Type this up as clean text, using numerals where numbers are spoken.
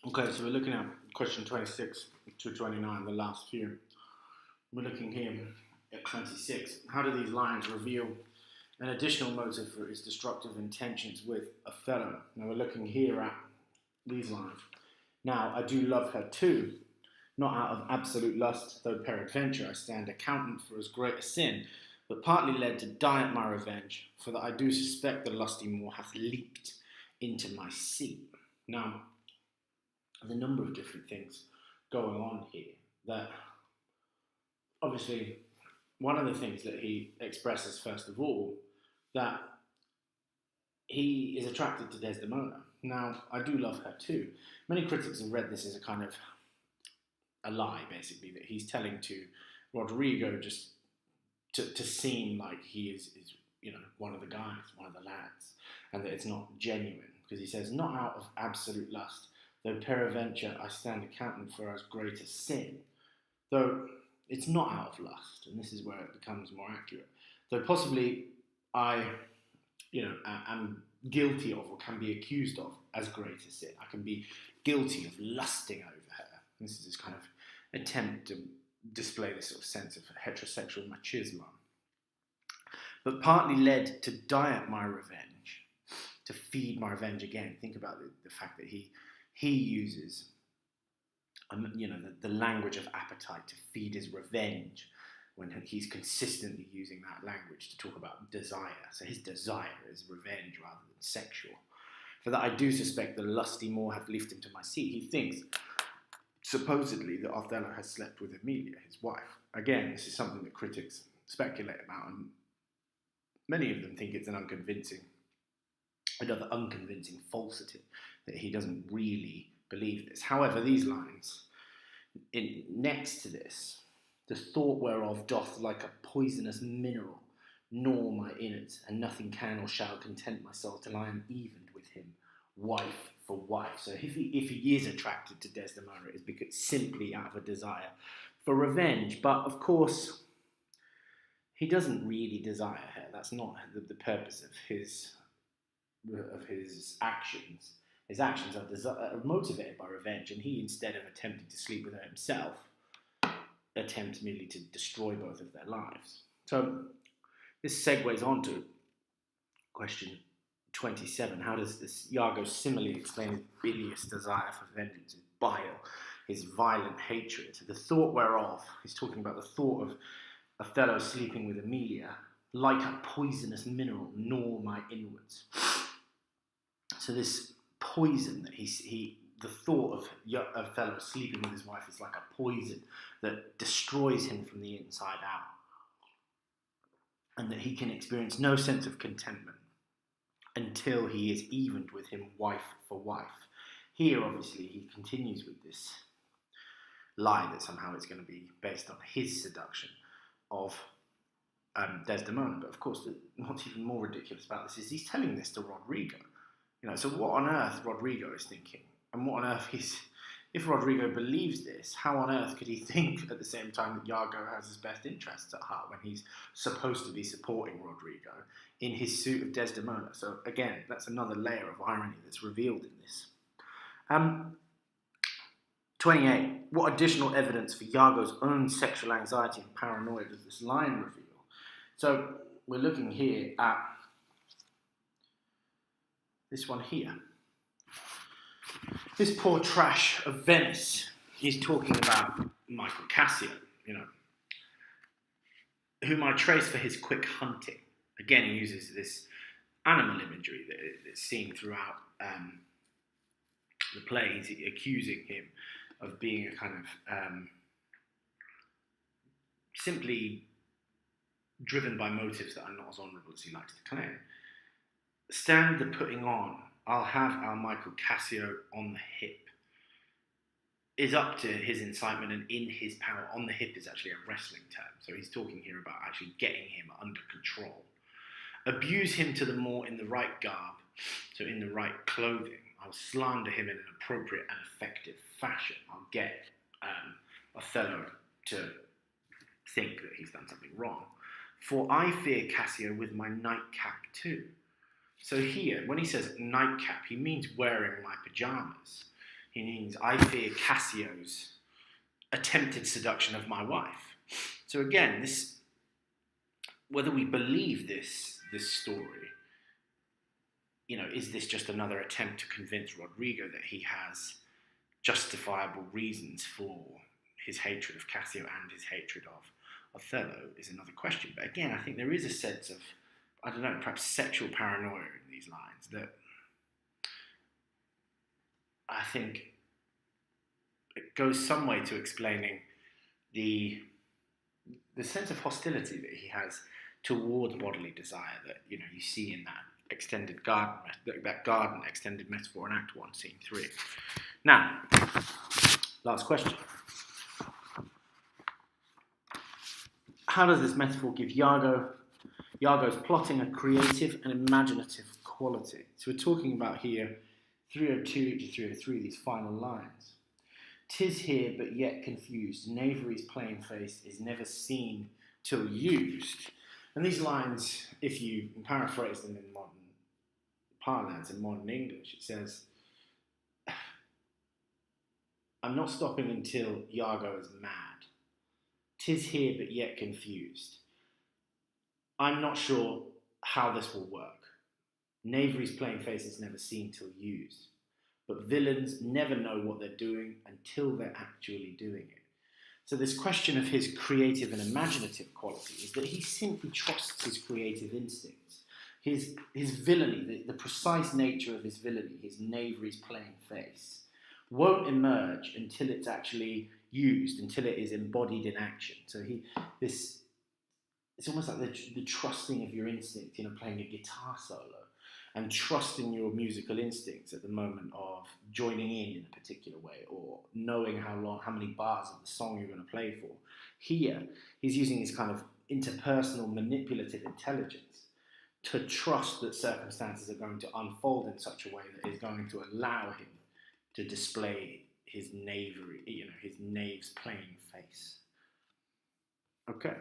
Okay, so we're looking at question 26 to 29, the last few. We're looking here at 26. How do these lines reveal an additional motive for his destructive intentions with Othello? Now we're looking here at these lines. Now, I do love her too, not out of absolute lust, though peradventure I stand accountant for as great a sin, but partly led to die at my revenge, for that I do suspect the lusty Moor hath leaped into my seat. Now, there's a number of different things going on here that obviously one of the things that he expresses first of all that he is attracted to Desdemona. Now, I do love her too. Many critics have read this as a kind of a lie, basically, that he's telling to Rodrigo just to seem like he is one of the guys, one of the lads, and that it's not genuine, because he says, not out of absolute lust, though peradventure I stand accountant for as great a sin. Though it's not out of lust, and this is where it becomes more accurate. Though possibly I, am guilty of or can be accused of as great a sin. I can be guilty of lusting over her. This is this kind of attempt to display this sort of sense of heterosexual machismo. But partly led to die at my revenge, to feed my revenge again. Think about the fact that he uses the language of appetite to feed his revenge, when he's consistently using that language to talk about desire. So his desire is revenge rather than sexual. For that I do suspect the lusty Moor hath lifted him to my seat. He thinks, supposedly, that Othello has slept with Emilia, his wife. Again, this is something that critics speculate about, and many of them think it's another unconvincing falsity, that he doesn't really believe this. However, these lines, next to this, the thought whereof doth like a poisonous mineral gnaw my innards, and nothing can or shall content my soul till I am evened with him, wife for wife. So if he is attracted to Desdemona, it's because simply out of a desire for revenge. But of course, he doesn't really desire her. That's not the purpose of his actions. His actions are motivated by revenge, and he, instead of attempting to sleep with her himself, attempts merely to destroy both of their lives. So this segues on to question 27. How does this Iago simile explain his bilious desire for vengeance, his bile, his violent hatred? The thought whereof, he's talking about the thought of Othello sleeping with Emilia, like a poisonous mineral, gnaw my inwards. So this poison that the thought of Othello sleeping with his wife is like a poison that destroys him from the inside out, and that he can experience no sense of contentment until he is evened with him wife for wife. Here, obviously, he continues with this lie that somehow it's going to be based on his seduction of Desdemona. But of course, what's even more ridiculous about this is he's telling this to Rodrigo. So what on earth Rodrigo is thinking, and what on earth if Rodrigo believes this, how on earth could he think at the same time that Iago has his best interests at heart when he's supposed to be supporting Rodrigo in his suit of Desdemona? So again, that's another layer of irony that's revealed in this. 28. What additional evidence for Iago's own sexual anxiety and paranoia does this line reveal? So we're looking here at this one here. This poor trash of Venice is talking about Michael Cassio, whom I trace for his quick hunting. Again, he uses this animal imagery that's seen throughout the play. He's accusing him of being a kind of simply driven by motives that are not as honourable as he likes to claim. Stand the putting on, I'll have our Michael Cassio on the hip, is up to his incitement and in his power. On the hip is actually a wrestling term, so he's talking here about actually getting him under control. Abuse him to the more in the right garb, so in the right clothing. I'll slander him in an appropriate and effective fashion. I'll get Othello to think that he's done something wrong. For I fear Cassio with my nightcap too. So here, when he says nightcap, he means wearing my pyjamas. He means, I fear Cassio's attempted seduction of my wife. So again, this, whether we believe this story, is this just another attempt to convince Rodrigo that he has justifiable reasons for his hatred of Cassio and his hatred of Othello, is another question. But again, I think there is a sense of, I don't know, perhaps sexual paranoia in these lines that I think it goes some way to explaining the sense of hostility that he has towards bodily desire that you see in that extended garden, that garden extended metaphor in Act 1, Scene 3. Now, last question. How does this metaphor give Iago's plotting a creative and imaginative quality? So we're talking about here 302 to 303, these final lines. "'Tis here, but yet confused. Knavery's plain face is never seen till used." And these lines, if you paraphrase them in modern parlance, in modern English, it says, I'm not stopping until Iago is mad. 'Tis here, but yet confused. I'm not sure how this will work. Knavery's plain face is never seen till used. But villains never know what they're doing until they're actually doing it. So this question of his creative and imaginative quality is that he simply trusts his creative instincts. His villainy, the precise nature of his villainy, his knavery's plain face, won't emerge until it's actually used, until it is embodied in action. So it's almost like the trusting of your instinct, playing a guitar solo, and trusting your musical instincts at the moment of joining in a particular way, or knowing how many bars of the song you're going to play for. Here, he's using his kind of interpersonal manipulative intelligence to trust that circumstances are going to unfold in such a way that is going to allow him to display his knavery, his knave's plain face. Okay.